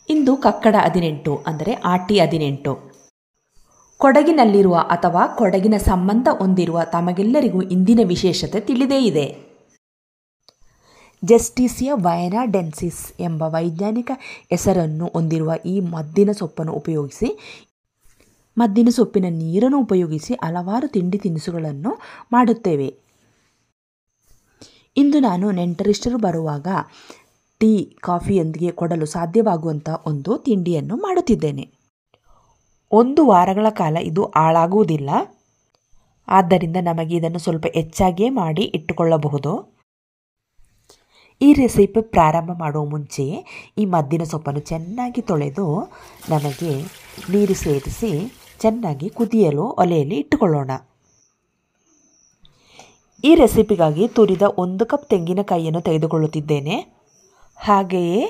ಇಂದು ಕಕ್ಕಡ 18 ಅಂದರೆ ಆಟಿ 18. ಕೊಡಗಿನಲ್ಲಿರುವ ಅಥವಾ ಕೊಡಗಿನ ಸಂಬಂಧ ಹೊಂದಿರುವ ತಮಗೆಲ್ಲರಿಗೂ ಇಂದಿನ ವಿಶೇಷತೆ ತಿಳಿದೇ ಇದೆ. ಜಸ್ಟಿಸಿಯಾ ವಯನಾಡೆನ್ಸಿಸ್ ಎಂಬ ವೈಜ್ಞಾನಿಕ ಹೆಸರನ್ನು ಹೊಂದಿರುವ ಈ ಮದ್ದಿನ ಸೊಪ್ಪನ್ನು ಉಪಯೋಗಿಸಿ ಮದ್ದಿನ ಸೊಪ್ಪಿನ ನೀರನ್ನು ಉಪಯೋಗಿಸಿ ಹಲವಾರು ತಿಂಡಿ ತಿನಿಸುಗಳನ್ನು ಮಾಡುತ್ತೇವೆ. ಇಂದು ನಾನು ನೆಂಟರಿಷ್ಟರು ಬರುವಾಗ ಟೀ ಕಾಫಿಯೊಂದಿಗೆ ಕೊಡಲು ಸಾಧ್ಯವಾಗುವಂಥ ಒಂದು ತಿಂಡಿಯನ್ನು ಮಾಡುತ್ತಿದ್ದೇನೆ. 1 ವಾರಗಳ ಕಾಲ ಇದು ಹಾಳಾಗುವುದಿಲ್ಲ. ಆದ್ದರಿಂದ ನಮಗೆ ಇದನ್ನು ಸ್ವಲ್ಪ ಹೆಚ್ಚಾಗಿಯೇ ಮಾಡಿ ಇಟ್ಟುಕೊಳ್ಳಬಹುದು. ಈ ರೆಸಿಪಿ ಪ್ರಾರಂಭ ಮಾಡುವ ಮುಂಚೆಯೇ ಈ ಮದ್ದಿನ ಸೊಪ್ಪನ್ನು ಚೆನ್ನಾಗಿ ತೊಳೆದು ನಮಗೆ ನೀರು ಸೇರಿಸಿ ಚೆನ್ನಾಗಿ ಕುದಿಯಲು ಒಲೆಯಲ್ಲಿ ಇಟ್ಟುಕೊಳ್ಳೋಣ. ಈ ರೆಸಿಪಿಗಾಗಿ ತುರಿದ 1 ಕಪ್ ತೆಂಗಿನಕಾಯಿಯನ್ನು ತೆಗೆದುಕೊಳ್ಳುತ್ತಿದ್ದೇನೆ. ಹಾಗೆಯೇ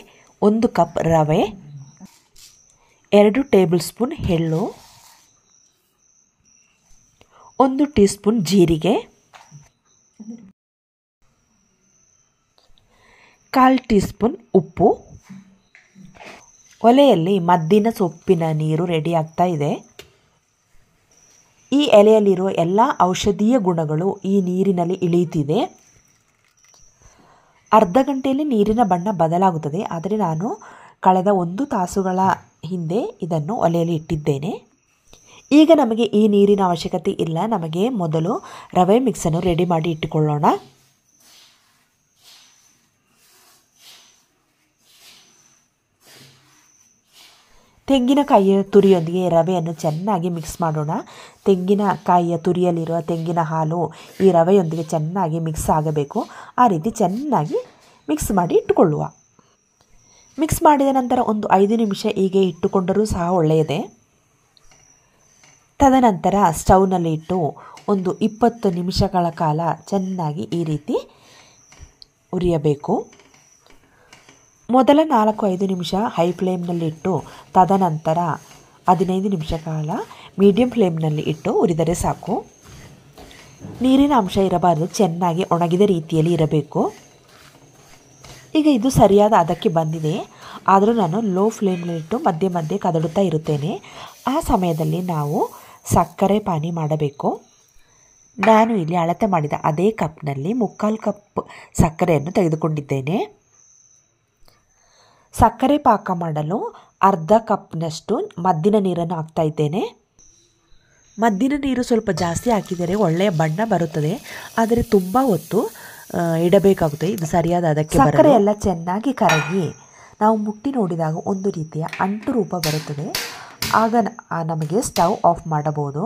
1 ಕಪ್ ರವೆ, 2 ಟೇಬಲ್ ಸ್ಪೂನ್ ಎಳ್ಳು, 1 ಟೀ ಸ್ಪೂನ್ ಜೀರಿಗೆ, 1/4 ಟೀ ಸ್ಪೂನ್ ಉಪ್ಪು. ಒಲೆಯಲ್ಲಿ ಮದ್ದಿನ ಸೊಪ್ಪಿನ ನೀರು ರೆಡಿ ಆಗ್ತಾ ಇದೆ. ಈ ಎಲೆಯಲ್ಲಿರುವ ಎಲ್ಲ ಔಷಧೀಯ ಗುಣಗಳು ಈ ನೀರಿನಲ್ಲಿ ಇಳಿಯುತ್ತಿದೆ. ಅರ್ಧ ಗಂಟೆಯಲ್ಲಿ ನೀರಿನ ಬಣ್ಣ ಬದಲಾಗುತ್ತದೆ. ಆದರೆ ನಾನು ಕಳೆದ 1 ತಾಸುಗಳ ಹಿಂದೆ ಇದನ್ನು ಒಲೆಯಲ್ಲಿ ಇಟ್ಟಿದ್ದೇನೆ. ಈಗ ನಮಗೆ ಈ ನೀರಿನ ಅವಶ್ಯಕತೆ ಇಲ್ಲ. ನಮಗೆ ಮೊದಲು ರವೆ ಮಿಕ್ಸನ್ನು ರೆಡಿ ಮಾಡಿ ಇಟ್ಟುಕೊಳ್ಳೋಣ. ತೆಂಗಿನಕಾಯಿಯ ತುರಿಯೊಂದಿಗೆ ರವೆಯನ್ನು ಚೆನ್ನಾಗಿ ಮಿಕ್ಸ್ ಮಾಡೋಣ. ತೆಂಗಿನಕಾಯಿಯ ತುರಿಯಲ್ಲಿರುವ ತೆಂಗಿನ ಹಾಲು ಈ ರವೆಯೊಂದಿಗೆ ಚೆನ್ನಾಗಿ ಮಿಕ್ಸ್ ಆಗಬೇಕು. ಆ ರೀತಿ ಚೆನ್ನಾಗಿ ಮಿಕ್ಸ್ ಮಾಡಿ ಇಟ್ಟುಕೊಳ್ಳುವ. ಮಿಕ್ಸ್ ಮಾಡಿದ ನಂತರ ಒಂದು 5 ನಿಮಿಷ ಹೀಗೆ ಇಟ್ಟುಕೊಂಡರೂ ಸಹ ಒಳ್ಳೆಯದೇ. ತದನಂತರ ಸ್ಟವ್ನಲ್ಲಿ ಇಟ್ಟು ಒಂದು 20 ನಿಮಿಷಗಳ ಕಾಲ ಚೆನ್ನಾಗಿ ಈ ರೀತಿ ಉರಿಯಬೇಕು. ಮೊದಲ 4-5 ನಿಮಿಷ ಹೈ ಫ್ಲೇಮ್ನಲ್ಲಿಟ್ಟು ತದನಂತರ 15 ನಿಮಿಷ ಕಾಲ ಮೀಡಿಯಂ ಫ್ಲೇಮ್ನಲ್ಲಿ ಇಟ್ಟು ಉರಿದರೆ ಸಾಕು. ನೀರಿನ ಅಂಶ ಇರಬಾರದು, ಚೆನ್ನಾಗಿ ಒಣಗಿದ ರೀತಿಯಲ್ಲಿ ಇರಬೇಕು. ಈಗ ಇದು ಸರಿಯಾದ ಹದಕ್ಕೆ ಬಂದಿದೆ. ಆದರೂ ನಾನು ಲೋ ಫ್ಲೇಮ್ನಲ್ಲಿಟ್ಟು ಮಧ್ಯೆ ಮಧ್ಯೆ ಕದಡುತ್ತಾ ಇರುತ್ತೇನೆ. ಆ ಸಮಯದಲ್ಲಿ ನಾವು ಸಕ್ಕರೆ ಪಾನಿ ಮಾಡಬೇಕು. ನಾನು ಇಲ್ಲಿ ಅಳತೆ ಮಾಡಿದ ಅದೇ ಕಪ್ನಲ್ಲಿ 3/4 ಕಪ್ ಸಕ್ಕರೆಯನ್ನು ತೆಗೆದುಕೊಂಡಿದ್ದೇನೆ. ಸಕ್ಕರೆ ಪಾಕ ಮಾಡಲು ಅರ್ಧ ಕಪ್ನಷ್ಟು ಮದ್ದಿನ ನೀರನ್ನು ಹಾಕ್ತಾ ಇದ್ದೇನೆ. ಮದ್ದಿನ ನೀರು ಸ್ವಲ್ಪ ಜಾಸ್ತಿ ಹಾಕಿದರೆ ಒಳ್ಳೆಯ ಬಣ್ಣ ಬರುತ್ತದೆ. ಆದರೆ ತುಂಬ ಹೊತ್ತು ಇಡಬೇಕಾಗುತ್ತೆ. ಇದು ಸರಿಯಾದ ಅದಕ್ಕೆ ಸಕ್ಕರೆ ಎಲ್ಲ ಚೆನ್ನಾಗಿ ಕರಗಿ ನಾವು ಮುಟ್ಟಿ ನೋಡಿದಾಗ ಒಂದು ರೀತಿಯ ಅಂಟು ರೂಪ ಬರುತ್ತದೆ. ಆಗ ನಮಗೆ ಸ್ಟವ್ ಆಫ್ ಮಾಡಬಹುದು.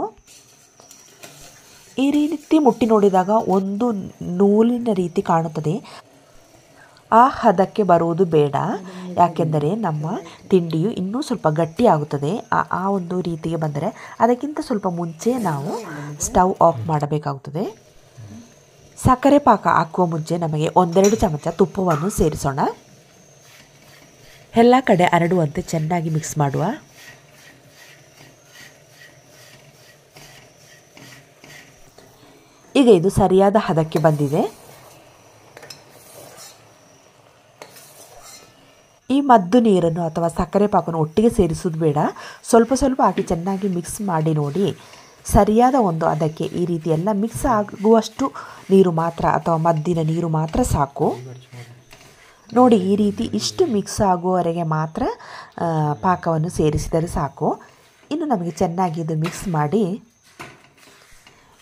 ಈ ರೀತಿ ಮುಟ್ಟಿ ನೋಡಿದಾಗ ಒಂದು ನೂಲಿನ ರೀತಿ ಕಾಣುತ್ತದೆ. ಆ ಹದಕ್ಕೆ ಬರುವುದು ಬೇಡ. ಯಾಕೆಂದರೆ ನಮ್ಮ ತಿಂಡಿಯು ಇನ್ನೂ ಸ್ವಲ್ಪ ಗಟ್ಟಿಯಾಗುತ್ತದೆ. ಆ ಒಂದು ರೀತಿಗೆ ಬಂದರೆ ಅದಕ್ಕಿಂತ ಸ್ವಲ್ಪ ಮುಂಚೆ ನಾವು ಸ್ಟವ್ ಆಫ್ ಮಾಡಬೇಕಾಗುತ್ತದೆ. ಸಕ್ಕರೆ ಪಾಕ ಹಾಕುವ ಮುಂಚೆ ನಮಗೆ 1-2 ಚಮಚ ತುಪ್ಪವನ್ನು ಸೇರಿಸೋಣ. ಎಲ್ಲ ಕಡೆ ಹರಡುವಂತೆ ಚೆನ್ನಾಗಿ ಮಿಕ್ಸ್ ಮಾಡುವ. ಈಗ ಇದು ಸರಿಯಾದ ಹದಕ್ಕೆ ಬಂದಿದೆ. ಈ ಮದ್ದು ನೀರನ್ನು ಅಥವಾ ಸಕ್ಕರೆ ಪಾಕವನ್ನು ಒಟ್ಟಿಗೆ ಸೇರಿಸೋದು ಬೇಡ. ಸ್ವಲ್ಪ ಸ್ವಲ್ಪ ಹಾಕಿ ಚೆನ್ನಾಗಿ ಮಿಕ್ಸ್ ಮಾಡಿ ನೋಡಿ. ಸರಿಯಾದ ಒಂದು ಹದಕ್ಕೆ ಈ ರೀತಿ ಎಲ್ಲ ಮಿಕ್ಸ್ ಆಗುವಷ್ಟು ನೀರು ಮಾತ್ರ ಅಥವಾ ಮದ್ದಿನ ನೀರು ಮಾತ್ರ ಸಾಕು. ನೋಡಿ, ಈ ರೀತಿ ಇಷ್ಟು ಮಿಕ್ಸ್ ಆಗುವವರೆಗೆ ಮಾತ್ರ ಪಾಕವನ್ನು ಸೇರಿಸಿದರೆ ಸಾಕು. ಇನ್ನು ನಮಗೆ ಚೆನ್ನಾಗಿ ಇದು ಮಿಕ್ಸ್ ಮಾಡಿ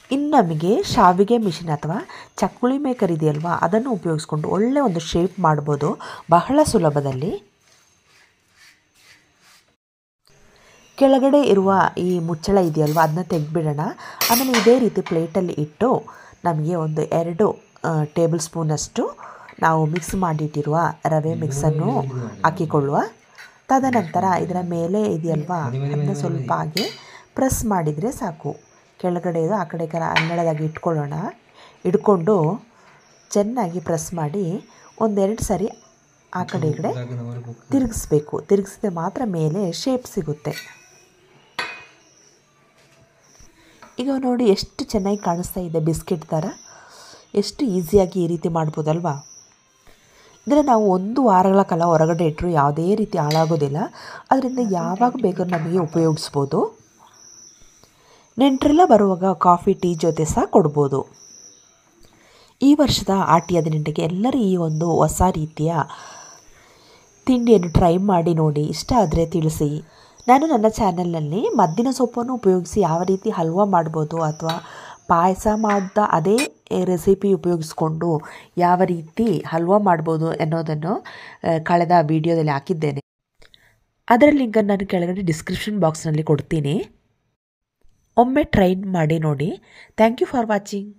ಇನ್ನು ನಮಗೆ ಶಾವಿಗೆ ಮಿಷಿನ್ ಅಥವಾ ಚಕ್ಕುಳಿ ಮೇಕರ್ ಇದೆಯಲ್ವಾ, ಅದನ್ನು ಉಪಯೋಗಿಸ್ಕೊಂಡು ಒಳ್ಳೆಯ ಒಂದು ಶೇಪ್ ಮಾಡ್ಬೋದು ಬಹಳ ಸುಲಭದಲ್ಲಿ. ಕೆಳಗಡೆ ಇರುವ ಈ ಮುಚ್ಚಳ ಇದೆಯಲ್ವ, ಅದನ್ನ ತೆಗೆದುಬಿಡೋಣ. ಆಮೇಲೆ ಇದೇ ರೀತಿ ಪ್ಲೇಟಲ್ಲಿ ಇಟ್ಟು ನಮಗೆ ಒಂದು 2 ಟೇಬಲ್ ಸ್ಪೂನಷ್ಟು ನಾವು ಮಿಕ್ಸ್ ಮಾಡಿಟ್ಟಿರುವ ರವೆ ಮಿಕ್ಸನ್ನು ಹಾಕಿಕೊಳ್ಳುವ. ತದನಂತರ ಇದರ ಮೇಲೆ ಇದೆಯಲ್ವಾ, ಅದನ್ನ ಸ್ವಲ್ಪ ಹಾಗೆ ಪ್ರೆಸ್ ಮಾಡಿದರೆ ಸಾಕು. ಕೆಳಗಡೆ ಆ ಕಡೆ ಹನ್ನೆರಡಾಗಿ ಇಟ್ಕೊಂಡು ಚೆನ್ನಾಗಿ ಪ್ರೆಸ್ ಮಾಡಿ 1-2 ಸರಿ ಆ ಕಡೆ ಈ ಕಡೆ ತಿರುಗಿಸ್ಬೇಕು. ತಿರುಗಿಸಿದ್ರೆ ಮಾತ್ರ ಮೇಲೆ ಶೇಪ್ ಸಿಗುತ್ತೆ. ಈಗ ನೋಡಿ ಎಷ್ಟು ಚೆನ್ನಾಗಿ ಕಾಣಿಸ್ತಾ ಇದೆ ಬಿಸ್ಕೆಟ್ ಥರ. ಎಷ್ಟು ಈಸಿಯಾಗಿ ಈ ರೀತಿ ಮಾಡ್ಬೋದಲ್ವಾ. ಇದನ್ನು ನಾವು 1 ವಾರಗಳ ಕಾಲ ಹೊರಗಡೆ ಇಟ್ಟರು ಯಾವುದೇ ರೀತಿ ಹಾಳಾಗೋದಿಲ್ಲ. ಅದರಿಂದ ಯಾವಾಗ ಬೇಕಾದ್ರೂ ನಮಗೆ ಉಪಯೋಗಿಸ್ಬೋದು. ನೆಂಟರೆಲ್ಲ ಬರುವಾಗ ಕಾಫಿ ಟೀ ಜೊತೆ ಸಹ ಕೊಡ್ಬೋದು. ಈ ವರ್ಷದ ಆಟಿ 18ಗೆ ಎಲ್ಲರೂ ಈ ಒಂದು ಹೊಸ ರೀತಿಯ ತಿಂಡಿಯನ್ನು ಟ್ರೈ ಮಾಡಿ ನೋಡಿ. ಇಷ್ಟ ಆದರೆ ತಿಳಿಸಿ. ನಾನು ನನ್ನ ಚಾನಲ್ನಲ್ಲಿ ಮದ್ದಿನ ಸೊಪ್ಪನ್ನು ಉಪಯೋಗಿಸಿ ಯಾವ ರೀತಿ ಹಲ್ವಾ ಮಾಡ್ಬೋದು ಅಥವಾ ಪಾಯಸ ಮಾಡಿದ ಅದೇ ರೆಸಿಪಿ ಉಪಯೋಗಿಸ್ಕೊಂಡು ಯಾವ ರೀತಿ ಹಲ್ವಾ ಮಾಡ್ಬೋದು ಅನ್ನೋದನ್ನು ಕಳೆದ ವಿಡಿಯೋದಲ್ಲಿ ಹಾಕಿದ್ದೇನೆ. ಅದರ ಲಿಂಕನ್ನು ನಾನು ಕೆಳಗಡೆ ಡಿಸ್ಕ್ರಿಪ್ಷನ್ ಬಾಕ್ಸ್ನಲ್ಲಿ ಕೊಡ್ತೀನಿ. ಒಮ್ಮೆ ಟ್ರೈ ಮಾಡಿ ನೋಡಿ. Thank you for watching.